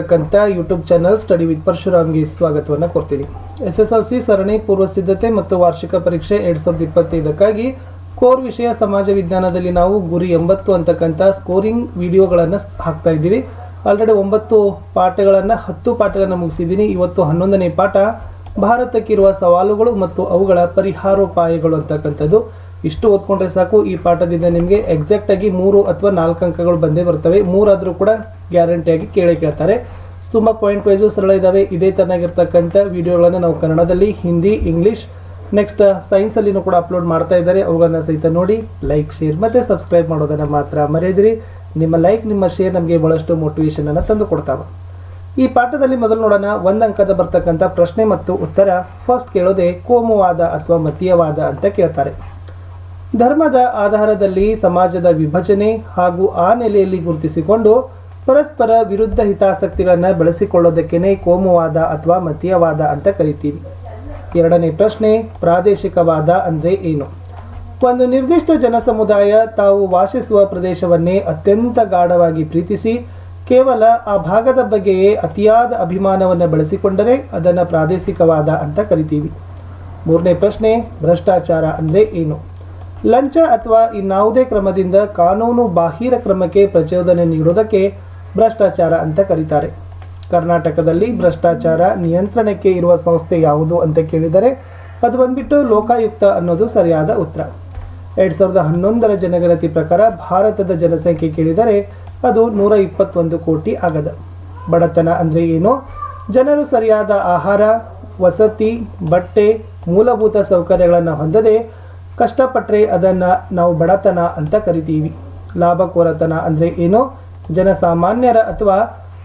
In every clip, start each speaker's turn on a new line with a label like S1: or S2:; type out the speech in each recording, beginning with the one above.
S1: YouTube channel study with ಪರಶುರಾಮ್ಗೆ ಸ್ವಾಗತವನ್ನು ಕೊಡ್ತೀನಿ. SSLC ಸರಣಿ ಪೂರ್ವ ಸಿದ್ಧತೆ ಮತ್ತು ವಾರ್ಷಿಕ ಪರೀಕ್ಷೆ 2025ಕ್ಕಾಗಿ ಕೋರ್ ವಿಷಯ ಸಮಾಜ ವಿಜ್ಞಾನದಲ್ಲಿ ನಾವು ಗುರಿ 80 ಅಂತಕ್ಕಂಥ ಸ್ಕೋರಿಂಗ್ ವಿಡಿಯೋಗಳನ್ನು ಹಾಕ್ತಾ ಇದ್ದೀವಿ. ಆಲ್ರೆಡಿ 9 ಪಾಠಗಳನ್ನು 10 ಪಾಠಗಳನ್ನು ಮುಗಿಸಿದ್ದೀನಿ. ಇವತ್ತು 11ನೇ ಪಾಠ ಭಾರತಕ್ಕಿರುವ ಸವಾಲುಗಳು ಮತ್ತು ಅವುಗಳ ಪರಿಹಾರೋಪಾಯಗಳು ಅಂತಕ್ಕಂಥದ್ದು. ಇಷ್ಟು ಓದ್ಕೊಂಡ್ರೆ ಸಾಕು. ಈ ಪಾಠದಿಂದ ನಿಮಗೆ ಎಕ್ಸಾಕ್ಟ್ ಆಗಿ 3 ಅಥವಾ 4 ಅಂಕಗಳು ಬಂದೇ ಬರ್ತವೆ. 3 ಆದರೂ ಕೂಡ ಗ್ಯಾರಂಟಿಯಾಗಿ ಕೇಳ್ತಾರೆ. ತುಂಬ ಪಾಯಿಂಟ್ ವೈಸು ಸರಳ ಇದ್ದಾವೆ. ಇದೇ ತರನಾಗಿರ್ತಕ್ಕಂಥ ವಿಡಿಯೋಗಳನ್ನು ನಾವು ಕನ್ನಡದಲ್ಲಿ, ಹಿಂದಿ, ಇಂಗ್ಲೀಷ್, ನೆಕ್ಸ್ಟ್ ಸೈನ್ಸಲ್ಲಿನೂ ಕೂಡ ಅಪ್ಲೋಡ್ ಮಾಡ್ತಾ ಇದ್ದಾರೆ. ಅವುಗಳನ್ನ ಸಹಿತ ನೋಡಿ ಲೈಕ್, ಶೇರ್ ಮತ್ತು ಸಬ್ಸ್ಕ್ರೈಬ್ ಮಾಡೋದನ್ನು ಮಾತ್ರ ಮರೆಯದಿರಿ. ನಿಮ್ಮ ಲೈಕ್, ನಿಮ್ಮ ಶೇರ್ ನಮಗೆ ಬಹಳಷ್ಟು ಮೋಟಿವೇಶನ್ ಅನ್ನು ತಂದು ಕೊಡ್ತಾವೆ. ಈ ಪಾಠದಲ್ಲಿ ಮೊದಲು ನೋಡೋಣ. 1 ಅಂಕದ ಬರ್ತಕ್ಕಂಥ ಪ್ರಶ್ನೆ ಮತ್ತು ಉತ್ತರ. ಫಸ್ಟ್ ಕೇಳೋದೆ ಕೋಮುವಾದ ಅಥವಾ ಮತೀಯವಾದ ಅಂತ ಕೇಳ್ತಾರೆ. ಧರ್ಮದ ಆಧಾರದಲ್ಲಿ ಸಮಾಜದ ವಿಭಜನೆ ಹಾಗೂ ಆ ನೆಲೆಯಲ್ಲಿ ಗುರುತಿಸಿಕೊಂಡು ಪರಸ್ಪರ ವಿರುದ್ಧ ಹಿತಾಸಕ್ತಿಗಳನ್ನು ಬೆಳೆಸಿಕೊಳ್ಳೋದಕ್ಕೇನೆ ಕೋಮುವಾದ ಅಥವಾ ಮತೀಯವಾದ ಅಂತ ಕರಿತೀವಿ. ಎರಡನೇ ಪ್ರಶ್ನೆ, ಪ್ರಾದೇಶಿಕವಾದ ಅಂದರೆ ಏನು? ಒಂದು ನಿರ್ದಿಷ್ಟ ಜನಸಮುದಾಯ ತಾವು ವಾಸಿಸುವ ಪ್ರದೇಶವನ್ನೇ ಅತ್ಯಂತ ಗಾಢವಾಗಿ ಪ್ರೀತಿಸಿ ಕೇವಲ ಆ ಭಾಗದ ಬಗ್ಗೆಯೇ ಅತಿಯಾದ ಅಭಿಮಾನವನ್ನು ಬೆಳೆಸಿಕೊಂಡರೆ ಅದನ್ನು ಪ್ರಾದೇಶಿಕವಾದ ಅಂತ ಕರಿತೀವಿ. ಮೂರನೇ ಪ್ರಶ್ನೆ, ಭ್ರಷ್ಟಾಚಾರ ಅಂದರೆ ಏನು? ಲಂಚ ಅಥವಾ ಇನ್ನಾವುದೇ ಕ್ರಮದಿಂದ ಕಾನೂನು ಬಾಹಿರ ಕ್ರಮಕ್ಕೆ ಪ್ರಚೋದನೆ ನೀಡುವುದಕ್ಕೆ ಭ್ರಷ್ಟಾಚಾರ ಅಂತ ಕರೀತಾರೆ. ಕರ್ನಾಟಕದಲ್ಲಿ ಭ್ರಷ್ಟಾಚಾರ ನಿಯಂತ್ರಣಕ್ಕೆ ಇರುವ ಸಂಸ್ಥೆ ಯಾವುದು ಅಂತ ಕೇಳಿದರೆ ಅದು ಬಂದ್ಬಿಟ್ಟು ಲೋಕಾಯುಕ್ತ ಅನ್ನೋದು ಸರಿಯಾದ ಉತ್ತರ. 2011ರ ಜನಗಣತಿ ಪ್ರಕಾರ ಭಾರತದ ಜನಸಂಖ್ಯೆ ಕೇಳಿದರೆ ಅದು 121 ಕೋಟಿ ಆಗದ. ಬಡತನ ಅಂದರೆ ಏನು? ಜನರು ಸರಿಯಾದ ಆಹಾರ, ವಸತಿ, ಬಟ್ಟೆ, ಮೂಲಭೂತ ಸೌಕರ್ಯಗಳನ್ನು ಹೊಂದದೆ ಕಷ್ಟಪಟ್ಟರೆ ಅದನ್ನು ನಾವು ಬಡತನ ಅಂತ ಕರಿತೀವಿ. ಲಾಭಕೋರತನ ಅಂದರೆ ಏನು? ಜನಸಾಮಾನ್ಯರ ಅಥವಾ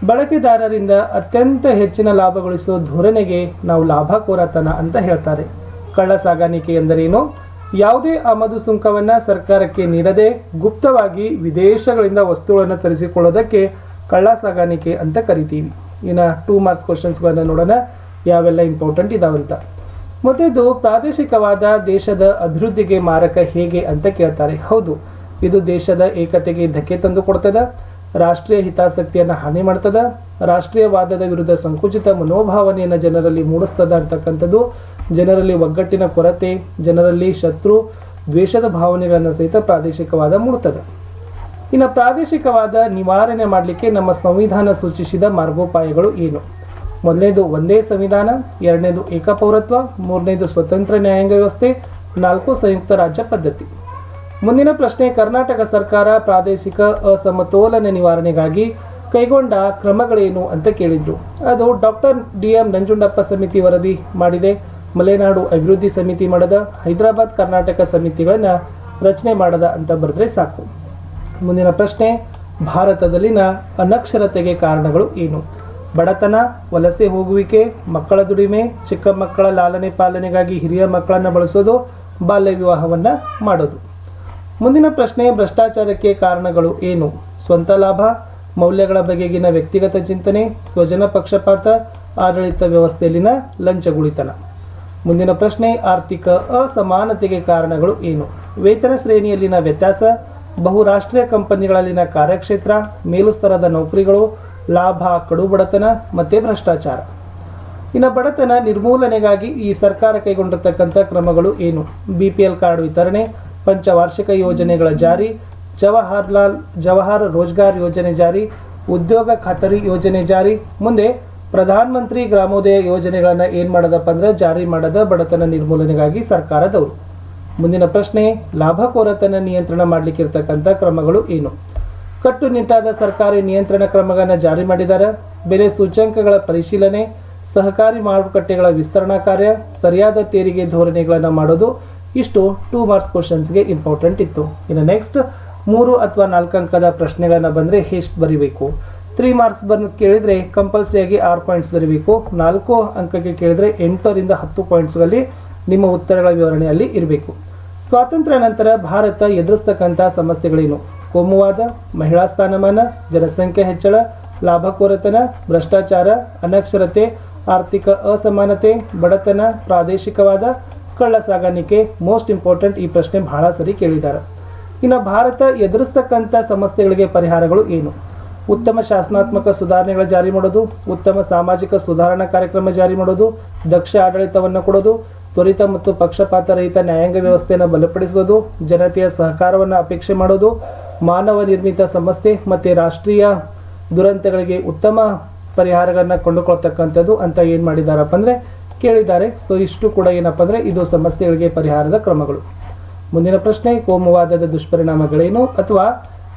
S1: ಬಳಕೆದಾರರಿಂದ ಅತ್ಯಂತ ಹೆಚ್ಚಿನ ಲಾಭ ಗಳಿಸುವ ಧೋರಣೆಗೆ ನಾವು ಲಾಭಕೋರತನ ಅಂತ ಹೇಳ್ತಾರೆ. ಕಳ್ಳ ಸಾಗಾಣಿಕೆ ಎಂದರೇನು? ಯಾವುದೇ ಆಮದು ಸುಂಕವನ್ನು ಸರ್ಕಾರಕ್ಕೆ ನೀಡದೆ ಗುಪ್ತವಾಗಿ ವಿದೇಶಗಳಿಂದ ವಸ್ತುಗಳನ್ನು ತರಿಸಿಕೊಳ್ಳೋದಕ್ಕೆ ಕಳ್ಳ ಸಾಗಾಣಿಕೆ ಅಂತ ಕರಿತೀವಿ. ಇನ್ನು 2 ಮಾರ್ಕ್ಸ್ ಕ್ವಶನ್ಸ್ಗಳನ್ನು ನೋಡೋಣ ಯಾವೆಲ್ಲ ಇಂಪಾರ್ಟೆಂಟ್ ಇದಾವಂತ. ಮೊದಲು ಪ್ರಾದೇಶಿಕವಾದ ದೇಶದ ಅಭಿವೃದ್ಧಿಗೆ ಮಾರಕ ಹೇಗೆ ಅಂತ ಕೇಳ್ತಾರೆ. ಹೌದು, ಇದು ದೇಶದ ಏಕತೆಗೆ ಧಕ್ಕೆ ತಂದು ಕೊಡ್ತದ, ರಾಷ್ಟ್ರೀಯ ಹಿತಾಸಕ್ತಿಯನ್ನು ಹಾನಿ ಮಾಡ್ತದ, ರಾಷ್ಟ್ರೀಯವಾದದ ವಿರುದ್ಧ ಸಂಕುಚಿತ ಮನೋಭಾವನೆಯನ್ನು ಜನರಲ್ಲಿ ಮೂಡಿಸ್ತದ ಅಂತಕ್ಕಂಥದ್ದು, ಜನರಲ್ಲಿ ಒಗ್ಗಟ್ಟಿನ ಕೊರತೆ, ಜನರಲ್ಲಿ ಶತ್ರು ದ್ವೇಷದ ಭಾವನೆಗಳನ್ನು ಸಹಿತ ಪ್ರಾದೇಶಿಕವಾದ ಮೂಡ್ತದೆ. ಇನ್ನು ಪ್ರಾದೇಶಿಕವಾದ ನಿವಾರಣೆ ಮಾಡಲಿಕ್ಕೆ ನಮ್ಮ ಸಂವಿಧಾನ ಸೂಚಿಸಿದ ಮಾರ್ಗೋಪಾಯಗಳು ಏನು? ಮೊದಲನೇದು ಒಂದೇ ಸಂವಿಧಾನ, ಎರಡನೇದು ಏಕಪೌರತ್ವ, ಮೂರನೇದು ಸ್ವತಂತ್ರ ನ್ಯಾಯಾಂಗ ವ್ಯವಸ್ಥೆ, 4 ಸಂಯುಕ್ತ ರಾಜ್ಯ ಪದ್ಧತಿ. ಮುಂದಿನ ಪ್ರಶ್ನೆ, ಕರ್ನಾಟಕ ಸರ್ಕಾರ ಪ್ರಾದೇಶಿಕ ಅಸಮತೋಲನ ನಿವಾರಣೆಗಾಗಿ ಕೈಗೊಂಡ ಕ್ರಮಗಳೇನು ಅಂತ ಕೇಳಿದ್ರು. ಅದು ಡಾಕ್ಟರ್ DM ನಂಜುಂಡಪ್ಪ ಸಮಿತಿ ವರದಿ ಮಾಡಿದೆ, ಮಲೆನಾಡು ಅಭಿವೃದ್ಧಿ ಸಮಿತಿ ಮಾಡದ, ಹೈದರಾಬಾದ್ ಕರ್ನಾಟಕ ಸಮಿತಿಗಳನ್ನು ರಚನೆ ಮಾಡದ ಅಂತ ಬರೆದ್ರೆ ಸಾಕು. ಮುಂದಿನ ಪ್ರಶ್ನೆ, ಭಾರತದಲ್ಲಿನ ಅನಕ್ಷರತೆಗೆ ಕಾರಣಗಳು ಏನು? ಬಡತನ, ವಲಸೆ ಹೋಗುವಿಕೆ, ಮಕ್ಕಳ ದುಡಿಮೆ, ಚಿಕ್ಕ ಮಕ್ಕಳ ಲಾಲನೆ ಪಾಲನೆಗಾಗಿ ಹಿರಿಯ ಮಕ್ಕಳನ್ನು ಬಳಸೋದು, ಬಾಲ್ಯ ವಿವಾಹವನ್ನು ಮಾಡೋದು. ಮುಂದಿನ ಪ್ರಶ್ನೆ, ಭ್ರಷ್ಟಾಚಾರಕ್ಕೆ ಕಾರಣಗಳು ಏನು? ಸ್ವಂತ ಲಾಭ, ಮೌಲ್ಯಗಳ ಬಗೆಗಿನ ವ್ಯಕ್ತಿಗತ ಚಿಂತನೆ, ಸ್ವಜನ ಪಕ್ಷಪಾತ, ಆಡಳಿತ ವ್ಯವಸ್ಥೆಯಲ್ಲಿನ ಲಂಚಗುಳಿತನ. ಮುಂದಿನ ಪ್ರಶ್ನೆ, ಆರ್ಥಿಕ ಅಸಮಾನತೆಗೆ ಕಾರಣಗಳು ಏನು? ವೇತನ ಶ್ರೇಣಿಯಲ್ಲಿನ ವ್ಯತ್ಯಾಸ, ಬಹುರಾಷ್ಟ್ರೀಯ ಕಂಪನಿಗಳಲ್ಲಿನ ಕಾರ್ಯಕ್ಷೇತ್ರ, ಮೇಲುಸ್ತರದ ನೌಕರಿಗಳು, ಲಾಭ, ಕಡು ಬಡತನ ಮತ್ತು ಭ್ರಷ್ಟಾಚಾರ. ಇನ್ನು ಬಡತನ ನಿರ್ಮೂಲನೆಗಾಗಿ ಈ ಸರ್ಕಾರ ಕೈಗೊಂಡಿರ್ತಕ್ಕಂಥ ಕ್ರಮಗಳು ಏನು? BPL ಕಾರ್ಡ್ ವಿತರಣೆ, ಪಂಚವಾರ್ಷಿಕ ಯೋಜನೆಗಳ ಜಾರಿ, ಜವಾಹರ್ ರೋಜ್ಗಾರ್ ಯೋಜನೆ ಜಾರಿ, ಉದ್ಯೋಗ ಖಾತರಿ ಯೋಜನೆ ಜಾರಿ. ಮುಂದೆ ಪ್ರಧಾನ ಮಂತ್ರಿ ಗ್ರಾಮೋದಯ ಯೋಜನೆಗಳನ್ನು ಏನು ಮಾಡೋದಪ್ಪ ಅಂದರೆ ಜಾರಿ ಮಾಡೋದ ಬಡತನ ನಿರ್ಮೂಲನೆಗಾಗಿ ಸರ್ಕಾರದವರು. ಮುಂದಿನ ಪ್ರಶ್ನೆ, ಲಾಭಕೋರತನ ನಿಯಂತ್ರಣ ಮಾಡಲಿಕ್ಕೆ ಇರ್ತಕ್ಕಂಥ ಕ್ರಮಗಳು ಏನು? ಕಟ್ಟುನಿಟ್ಟಾದ ಸರ್ಕಾರಿ ನಿಯಂತ್ರಣ ಕ್ರಮಗಳನ್ನು ಜಾರಿ ಮಾಡಿದ್ದಾರೆ. ಬೆಲೆ ಸೂಚ್ಯಂಕಗಳ ಪರಿಶೀಲನೆ, ಸಹಕಾರಿ ಮಾರುಕಟ್ಟೆಗಳ ವಿಸ್ತರಣಾ ಕಾರ್ಯ, ಸರಿಯಾದ ತೆರಿಗೆ ಧೋರಣೆಗಳನ್ನು ಮಾಡೋದು. ಇಷ್ಟು 2 ಮಾರ್ಕ್ಸ್ ಕ್ವಶನ್ಸ್ಗೆ ಇಂಪಾರ್ಟೆಂಟ್ ಇತ್ತು. ಇನ್ನು ನೆಕ್ಸ್ಟ್ 3 ಅಥವಾ 4 ಅಂಕದ ಪ್ರಶ್ನೆಗಳನ್ನು ಬಂದರೆ ಎಷ್ಟು ಬರೀಬೇಕು? 3 ಮಾರ್ಕ್ಸ್ ಬಂದು ಕೇಳಿದರೆ ಕಂಪಲ್ಸರಿಯಾಗಿ 6 ಪಾಯಿಂಟ್ಸ್ ಬರೀಬೇಕು. 4 ಅಂಕಕ್ಕೆ ಕೇಳಿದರೆ 8ರಿಂದ 10 ಪಾಯಿಂಟ್ಸ್ಗಳಲ್ಲಿ ನಿಮ್ಮ ಉತ್ತರಗಳ ವಿವರಣೆಯಲ್ಲಿ ಇರಬೇಕು. ಸ್ವಾತಂತ್ರ್ಯ ನಂತರ ಭಾರತ ಎದುರಿಸ್ತಕ್ಕಂಥ ಸಮಸ್ಯೆಗಳೇನು? ಕೋಮುವಾದ, ಮಹಿಳಾ ಸ್ಥಾನಮಾನ, ಜನಸಂಖ್ಯೆ ಹೆಚ್ಚಳ, ಲಾಭಕೋರತನ, ಭ್ರಷ್ಟಾಚಾರ, ಅನಕ್ಷರತೆ, ಆರ್ಥಿಕ ಅಸಮಾನತೆ, ಬಡತನ, ಪ್ರಾದೇಶಿಕವಾದ, ಕಳ್ಳ ಸಾಗಾಣಿಕೆ. ಮೋಸ್ಟ್ ಇಂಪಾರ್ಟೆಂಟ್, ಈ ಪ್ರಶ್ನೆ ಬಹಳ ಸರಿ ಕೇಳಿದ್ದಾರೆ. ಇನ್ನು ಭಾರತ ಎದುರಿಸ್ತಕ್ಕಂಥ ಸಮಸ್ಯೆಗಳಿಗೆ ಪರಿಹಾರಗಳು ಏನು? ಉತ್ತಮ ಶಾಸನಾತ್ಮಕ ಸುಧಾರಣೆಗಳ ಜಾರಿ ಮಾಡೋದು, ಉತ್ತಮ ಸಾಮಾಜಿಕ ಸುಧಾರಣಾ ಕಾರ್ಯಕ್ರಮ ಜಾರಿ ಮಾಡೋದು, ದಕ್ಷ ಆಡಳಿತವನ್ನು ಕೊಡೋದು, ತ್ವರಿತ ಮತ್ತು ಪಕ್ಷಪಾತ ರಹಿತ ನ್ಯಾಯಾಂಗ ವ್ಯವಸ್ಥೆಯನ್ನು ಬಲಪಡಿಸೋದು, ಜನತೆಯ ಸಹಕಾರವನ್ನು ಅಪೇಕ್ಷೆ ಮಾಡೋದು, ಮಾನವ ನಿರ್ಮಿತ ಸಮಸ್ಯೆ ಮತ್ತು ರಾಷ್ಟ್ರೀಯ ದುರಂತಗಳಿಗೆ ಉತ್ತಮ ಪರಿಹಾರಗಳನ್ನು ಕೊಂಡುಕೊಳ್ತಕ್ಕಂಥದ್ದು ಅಂತ ಏನು ಮಾಡಿದಾರಪ್ಪ ಅಂದರೆ ಕೇಳಿದ್ದಾರೆ. ಸೊ ಇಷ್ಟು ಕೂಡ ಏನಪ್ಪ ಅಂದರೆ ಇದು ಸಮಸ್ಯೆಗಳಿಗೆ ಪರಿಹಾರದ ಕ್ರಮಗಳು. ಮುಂದಿನ ಪ್ರಶ್ನೆ, ಕೋಮುವಾದದ ದುಷ್ಪರಿಣಾಮಗಳೇನು ಅಥವಾ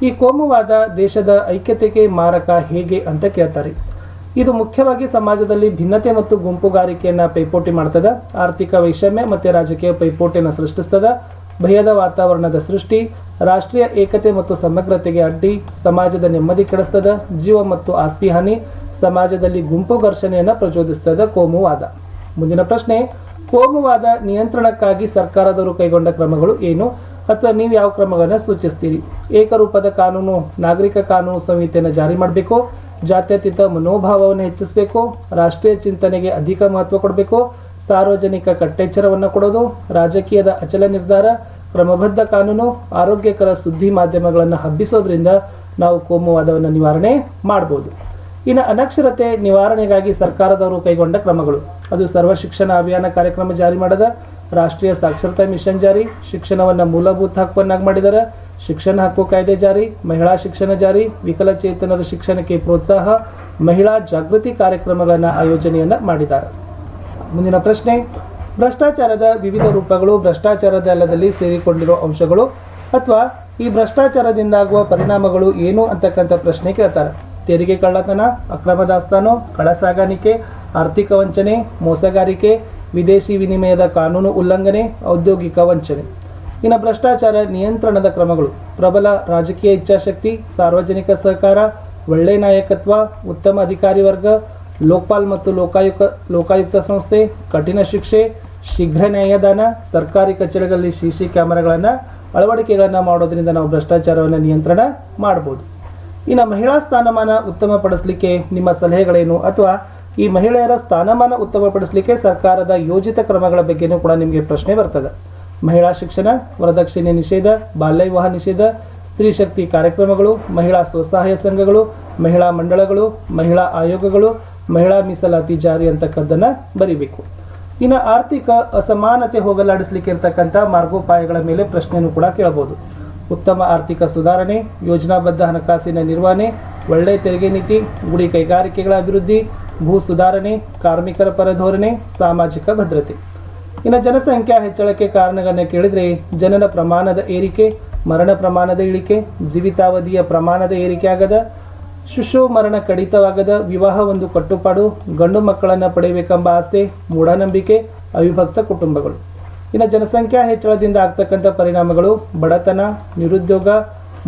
S1: ಈ ಕೋಮುವಾದ ದೇಶದ ಐಕ್ಯತೆಗೆ ಮಾರಕ ಹೇಗೆ ಅಂತ ಕೇಳ್ತಾರೆ. ಇದು ಮುಖ್ಯವಾಗಿ ಸಮಾಜದಲ್ಲಿ ಭಿನ್ನತೆ ಮತ್ತು ಗುಂಪುಗಾರಿಕೆಯನ್ನು ಪೈಪೋಟಿ ಮಾಡ್ತದ, ಆರ್ಥಿಕ ವೈಷಮ್ಯ ಮತ್ತು ರಾಜಕೀಯ ಪೈಪೋಟಿಯನ್ನು ಸೃಷ್ಟಿಸ್ತದ, ಭಯದ ವಾತಾವರಣದ ಸೃಷ್ಟಿ, ರಾಷ್ಟ್ರೀಯ ಏಕತೆ ಮತ್ತು ಸಮಗ್ರತೆಗೆ ಅಡ್ಡಿ, ಸಮಾಜದ ನೆಮ್ಮದಿ ಕೆಡಿಸ್ತದ, ಜೀವ ಮತ್ತು ಆಸ್ತಿ ಹಾನಿ, ಸಮಾಜದಲ್ಲಿ ಗುಂಪು ಘರ್ಷಣೆಯನ್ನು ಪ್ರಚೋದಿಸ್ತದ ಕೋಮುವಾದ. ಮುಂದಿನ ಪ್ರಶ್ನೆ, ಕೋಮುವಾದ ನಿಯಂತ್ರಣಕ್ಕಾಗಿ ಸರ್ಕಾರದವರು ಕೈಗೊಂಡ ಕ್ರಮಗಳು ಏನು ಅಥವಾ ನೀವು ಯಾವ ಕ್ರಮಗಳನ್ನು ಸೂಚಿಸ್ತೀರಿ? ಏಕರೂಪದ ಕಾನೂನು, ನಾಗರಿಕ ಕಾನೂನು ಸಂಹಿತೆಯನ್ನು ಜಾರಿ ಮಾಡಬೇಕು, ಜಾತ್ಯತೀತ ಮನೋಭಾವವನ್ನು ಹೆಚ್ಚಿಸಬೇಕು, ರಾಷ್ಟ್ರೀಯ ಚಿಂತನೆಗೆ ಅಧಿಕ ಮಹತ್ವ ಕೊಡಬೇಕು, ಸಾರ್ವಜನಿಕ ಕಟ್ಟೆಚ್ಚರವನ್ನು ಕೊಡೋದು, ರಾಜಕೀಯದ ಅಚಲ ನಿರ್ಧಾರ, ಕ್ರಮಬದ್ಧ ಕಾನೂನು, ಆರೋಗ್ಯಕರ ಸುದ್ದಿ ಮಾಧ್ಯಮಗಳನ್ನು ಹಬ್ಬಿಸೋದ್ರಿಂದ ನಾವು ಕೋಮುವಾದವನ್ನು ನಿವಾರಣೆ ಮಾಡ್ಬೋದು. ಇನ್ನು ಅನಕ್ಷರತೆ ನಿವಾರಣೆಗಾಗಿ ಸರ್ಕಾರದವರು ಕೈಗೊಂಡ ಕ್ರಮಗಳು, ಅದು ಸರ್ವ ಶಿಕ್ಷಣ ಅಭಿಯಾನ ಕಾರ್ಯಕ್ರಮ ಜಾರಿ ಮಾಡದ, ರಾಷ್ಟ್ರೀಯ ಸಾಕ್ಷರತಾ ಮಿಷನ್ ಜಾರಿ, ಶಿಕ್ಷಣವನ್ನು ಮೂಲಭೂತ ಹಕ್ಕನ್ನಾಗಿ ಮಾಡಿದ್ದಾರೆ, ಶಿಕ್ಷಣ ಹಕ್ಕು ಕಾಯ್ದೆ ಜಾರಿ, ಮಹಿಳಾ ಶಿಕ್ಷಣ ಜಾರಿ, ವಿಕಲಚೇತನರ ಶಿಕ್ಷಣಕ್ಕೆ ಪ್ರೋತ್ಸಾಹ, ಮಹಿಳಾ ಜಾಗೃತಿ ಕಾರ್ಯಕ್ರಮಗಳನ್ನು ಆಯೋಜನೆಯನ್ನು ಮಾಡಿದ್ದಾರೆ. ಮುಂದಿನ ಪ್ರಶ್ನೆ, ಭ್ರಷ್ಟಾಚಾರದ ವಿವಿಧ ರೂಪಗಳು, ಭ್ರಷ್ಟಾಚಾರದ ಅಲ್ಲದಲ್ಲಿ ಸೇರಿಕೊಂಡಿರುವ ಅಂಶಗಳು ಅಥವಾ ಈ ಭ್ರಷ್ಟಾಚಾರದಿಂದಾಗುವ ಪರಿಣಾಮಗಳು ಏನು ಅಂತಕ್ಕಂಥ ಪ್ರಶ್ನೆ ಕೇಳ್ತಾರೆ. ತೆರಿಗೆ ಕಳ್ಳತನ, ಅಕ್ರಮ ದಾಸ್ತಾನು, ಕಳ್ಳಸಾಗಾಣಿಕೆ, ಆರ್ಥಿಕ ವಂಚನೆ, ಮೋಸಗಾರಿಕೆ, ವಿದೇಶಿ ವಿನಿಮಯದ ಕಾನೂನು ಉಲ್ಲಂಘನೆ, ಔದ್ಯೋಗಿಕ ವಂಚನೆ. ಇನ್ನು ಭ್ರಷ್ಟಾಚಾರ ನಿಯಂತ್ರಣದ ಕ್ರಮಗಳು, ಪ್ರಬಲ ರಾಜಕೀಯ ಇಚ್ಛಾಶಕ್ತಿ, ಸಾರ್ವಜನಿಕ ಸಹಕಾರ, ಒಳ್ಳೆ ನಾಯಕತ್ವ, ಉತ್ತಮ ಅಧಿಕಾರಿ ವರ್ಗ, ಲೋಕಪಾಲ್ ಮತ್ತು ಲೋಕಾಯುಕ್ತ ಸಂಸ್ಥೆ, ಕಠಿಣ ಶಿಕ್ಷೆ, ಶೀಘ್ರ ನ್ಯಾಯದಾನ, ಸರ್ಕಾರಿ ಕಚೇರಿಗಳಲ್ಲಿ ಸಿಸಿ ಕ್ಯಾಮೆರಾಗಳನ್ನು ಅಳವಡಿಕೆಗಳನ್ನು ಮಾಡೋದ್ರಿಂದ ನಾವು ಭ್ರಷ್ಟಾಚಾರವನ್ನು ನಿಯಂತ್ರಣ ಮಾಡ್ಬೋದು. ಇನ್ನು ಮಹಿಳಾ ಸ್ಥಾನಮಾನ ಉತ್ತಮಪಡಿಸಲಿಕ್ಕೆ ನಿಮ್ಮ ಸಲಹೆಗಳೇನು ಅಥವಾ ಈ ಮಹಿಳೆಯರ ಸ್ಥಾನಮಾನ ಉತ್ತಮಪಡಿಸಲಿಕ್ಕೆ ಸರ್ಕಾರದ ಯೋಜಿತ ಕ್ರಮಗಳ ಬಗ್ಗೆನೂ ಕೂಡ ನಿಮಗೆ ಪ್ರಶ್ನೆ ಬರ್ತದೆ. ಮಹಿಳಾ ಶಿಕ್ಷಣ, ವರದಕ್ಷಿಣೆ ನಿಷೇಧ, ಬಾಲ್ಯ ವಿವಾಹ ನಿಷೇಧ, ಸ್ತ್ರೀ ಶಕ್ತಿ ಕಾರ್ಯಕ್ರಮಗಳು, ಮಹಿಳಾ ಸ್ವಸಹಾಯ ಸಂಘಗಳು, ಮಹಿಳಾ ಮಂಡಳಗಳು, ಮಹಿಳಾ ಆಯೋಗಗಳು, ಮಹಿಳಾ ಮೀಸಲಾತಿ ಜಾರಿ ಅಂತಕ್ಕದ್ದನ್ನು ಬರೀಬೇಕು. ಇನ್ನು ಆರ್ಥಿಕ ಅಸಮಾನತೆ ಹೋಗಲಾಡಿಸಲಿಕ್ಕೆ ಇರ್ತಕ್ಕಂಥ ಮಾರ್ಗೋಪಾಯಗಳ ಮೇಲೆ ಪ್ರಶ್ನೆಯನ್ನು ಕೂಡ ಕೇಳಬಹುದು. ಉತ್ತಮ ಆರ್ಥಿಕ ಸುಧಾರಣೆ, ಯೋಜನಾಬದ್ಧ ಹಣಕಾಸಿನ ನಿರ್ವಹಣೆ, ಒಳ್ಳೆಯ ತೆರಿಗೆ ನೀತಿ, ಗುಡಿ ಕೈಗಾರಿಕೆಗಳ ಅಭಿವೃದ್ಧಿ, ಭೂ ಸುಧಾರಣೆ, ಕಾರ್ಮಿಕರ ಪರ ಧೋರಣೆ, ಸಾಮಾಜಿಕ ಭದ್ರತೆ. ಇನ್ನು ಜನಸಂಖ್ಯಾ ಹೆಚ್ಚಳಕ್ಕೆ ಕಾರಣಗಳನ್ನು ಕೇಳಿದರೆ ಜನನ ಪ್ರಮಾಣದ ಏರಿಕೆ, ಮರಣ ಪ್ರಮಾಣದ ಇಳಿಕೆ, ಜೀವಿತಾವಧಿಯ ಪ್ರಮಾಣದ ಏರಿಕೆ ಆಗದ, ಶಿಶು ಮರಣ ಕಡಿತವಾಗದ, ವಿವಾಹ ಒಂದು ಕಟ್ಟುಪಾಡು, ಗಂಡು ಮಕ್ಕಳನ್ನು ಪಡೆಯಬೇಕೆಂಬ ಆಸೆ, ಮೂಢನಂಬಿಕೆ, ಅವಿಭಕ್ತ ಕುಟುಂಬಗಳು. ಇನ್ನು ಜನಸಂಖ್ಯಾ ಹೆಚ್ಚಳದಿಂದ ಆಗ್ತಕ್ಕಂಥ ಪರಿಣಾಮಗಳು, ಬಡತನ, ನಿರುದ್ಯೋಗ,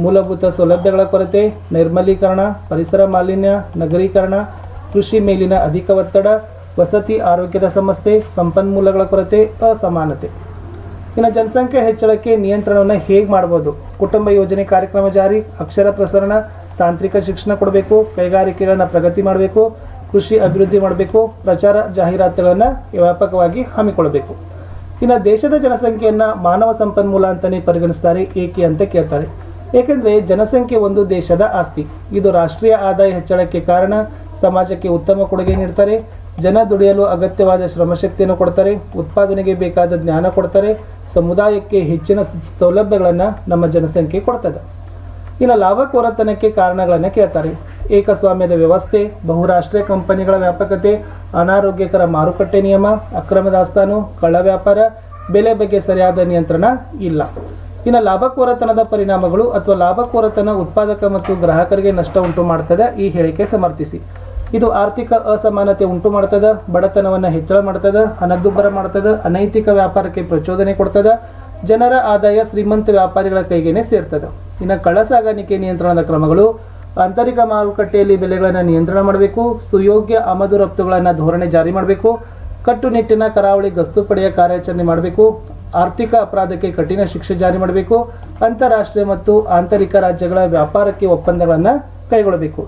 S1: ಮೂಲಭೂತ ಸೌಲಭ್ಯಗಳ ಕೊರತೆ, ನೈರ್ಮಲೀಕರಣ, ಪರಿಸರ ಮಾಲಿನ್ಯ, ನಗರೀಕರಣ, ಕೃಷಿ ಮೇಲಿನ ಅಧಿಕ ಒತ್ತಡ, ವಸತಿ ಆರೋಗ್ಯದ ಸಮಸ್ಯೆ, ಸಂಪನ್ಮೂಲಗಳ ಕೊರತೆ, ಅಸಮಾನತೆ. ಇನ್ನು ಜನಸಂಖ್ಯೆ ಹೆಚ್ಚಳಕ್ಕೆ ನಿಯಂತ್ರಣವನ್ನು ಹೇಗೆ ಮಾಡ್ಬೋದು? ಕುಟುಂಬ ಯೋಜನೆ ಕಾರ್ಯಕ್ರಮ ಜಾರಿ, ಅಕ್ಷರ ಪ್ರಸರಣ, ತಾಂತ್ರಿಕ ಶಿಕ್ಷಣ ಕೊಡಬೇಕು, ಕೈಗಾರಿಕೆಗಳನ್ನು ಪ್ರಗತಿ ಮಾಡಬೇಕು, ಕೃಷಿ ಅಭಿವೃದ್ಧಿ ಮಾಡಬೇಕು, ಪ್ರಚಾರ ಜಾಹೀರಾತುಗಳನ್ನು ವ್ಯಾಪಕವಾಗಿ ಹಮ್ಮಿಕೊಳ್ಳಬೇಕು. ಇನ್ನು ದೇಶದ ಜನಸಂಖ್ಯೆಯನ್ನು ಮಾನವ ಸಂಪನ್ಮೂಲ ಅಂತಲೇ ಪರಿಗಣಿಸ್ತಾರೆ. ಏಕೆ ಅಂತ ಕೇಳ್ತಾರೆ. ಏಕೆಂದರೆ ಜನಸಂಖ್ಯೆ ಒಂದು ದೇಶದ ಆಸ್ತಿ. ಇದು ರಾಷ್ಟ್ರೀಯ ಆದಾಯ ಹೆಚ್ಚಳಕ್ಕೆ ಕಾರಣ, ಸಮಾಜಕ್ಕೆ ಉತ್ತಮ ಕೊಡುಗೆ ನೀಡ್ತಾರೆ, ಜನ ದುಡಿಯಲು ಅಗತ್ಯವಾದ ಶ್ರಮಶಕ್ತಿಯನ್ನು ಕೊಡ್ತಾರೆ, ಉತ್ಪಾದನೆಗೆ ಬೇಕಾದ ಜ್ಞಾನ ಕೊಡ್ತಾರೆ, ಸಮುದಾಯಕ್ಕೆ ಹೆಚ್ಚಿನ ಸೌಲಭ್ಯಗಳನ್ನು ನಮ್ಮ ಜನಸಂಖ್ಯೆ ಕೊಡ್ತದೆ. ಇನ್ನು ಲಾಭಕೋರತನಕ್ಕೆ ಕಾರಣಗಳನ್ನು ಕೇಳ್ತಾರೆ. ಏಕಸ್ವಾಮ್ಯದ ವ್ಯವಸ್ಥೆ, ಬಹುರಾಷ್ಟ್ರೀಯ ಕಂಪನಿಗಳ ವ್ಯಾಪಕತೆ, ಅನಾರೋಗ್ಯಕರ ಮಾರುಕಟ್ಟೆ ನಿಯಮ, ಅಕ್ರಮ ದಾಸ್ತಾನು, ಕಳ್ಳ ವ್ಯಾಪಾರ, ಬೆಲೆ ಬಗ್ಗೆ ಸರಿಯಾದ ನಿಯಂತ್ರಣ ಇಲ್ಲ. ಇನ್ನು ಲಾಭಕೋರತನದ ಪರಿಣಾಮಗಳು ಅಥವಾ ಲಾಭಕೋರತನ ಉತ್ಪಾದಕ ಮತ್ತು ಗ್ರಾಹಕರಿಗೆ ನಷ್ಟ ಉಂಟು ಮಾಡ್ತದೆ. ಈ ಹೇಳಿಕೆ ಸಮರ್ಥಿಸಿ. ಇದು ಆರ್ಥಿಕ ಅಸಮಾನತೆ ಉಂಟು ಮಾಡ್ತದೆ, ಬಡತನವನ್ನು ಹೆಚ್ಚಳ ಮಾಡ್ತದೆ, ಹಣದುಬ್ಬರ ಮಾಡ್ತದೆ, ಅನೈತಿಕ ವ್ಯಾಪಾರಕ್ಕೆ ಪ್ರಚೋದನೆ ಕೊಡ್ತದೆ, ಜನರ ಆದಾಯ ಶ್ರೀಮಂತ ವ್ಯಾಪಾರಿಗಳ ಕೈಗೇನೆ ಸೇರ್ತದೆ. ಇನ್ನು ಕಳ್ಳಸಾಗಾಣಿಕೆ ನಿಯಂತ್ರಣದ ಕ್ರಮಗಳು, ಆಂತರಿಕ ಮಾರುಕಟ್ಟೆಯಲ್ಲಿ ಬೆಲೆಗಳನ್ನು ನಿಯಂತ್ರಣ ಮಾಡಬೇಕು, ಸುಯೋಗ್ಯ ಆಮದು ರಫ್ತುಗಳನ್ನು ಧೋರಣೆ ಜಾರಿ ಮಾಡಬೇಕು, ಕಟ್ಟುನಿಟ್ಟಿನ ಕರಾವಳಿ ಗಸ್ತು ಪಡೆಯ ಕಾರ್ಯಾಚರಣೆ ಮಾಡಬೇಕು, ಆರ್ಥಿಕ ಅಪರಾಧಕ್ಕೆ ಕಠಿಣ ಶಿಕ್ಷೆ ಜಾರಿ ಮಾಡಬೇಕು, ಅಂತಾರಾಷ್ಟ್ರೀಯ ಮತ್ತು ಆಂತರಿಕ ರಾಜ್ಯಗಳ ವ್ಯಾಪಾರಕ್ಕೆ ಒಪ್ಪಂದಗಳನ್ನು ಕೈಗೊಳ್ಳಬೇಕು.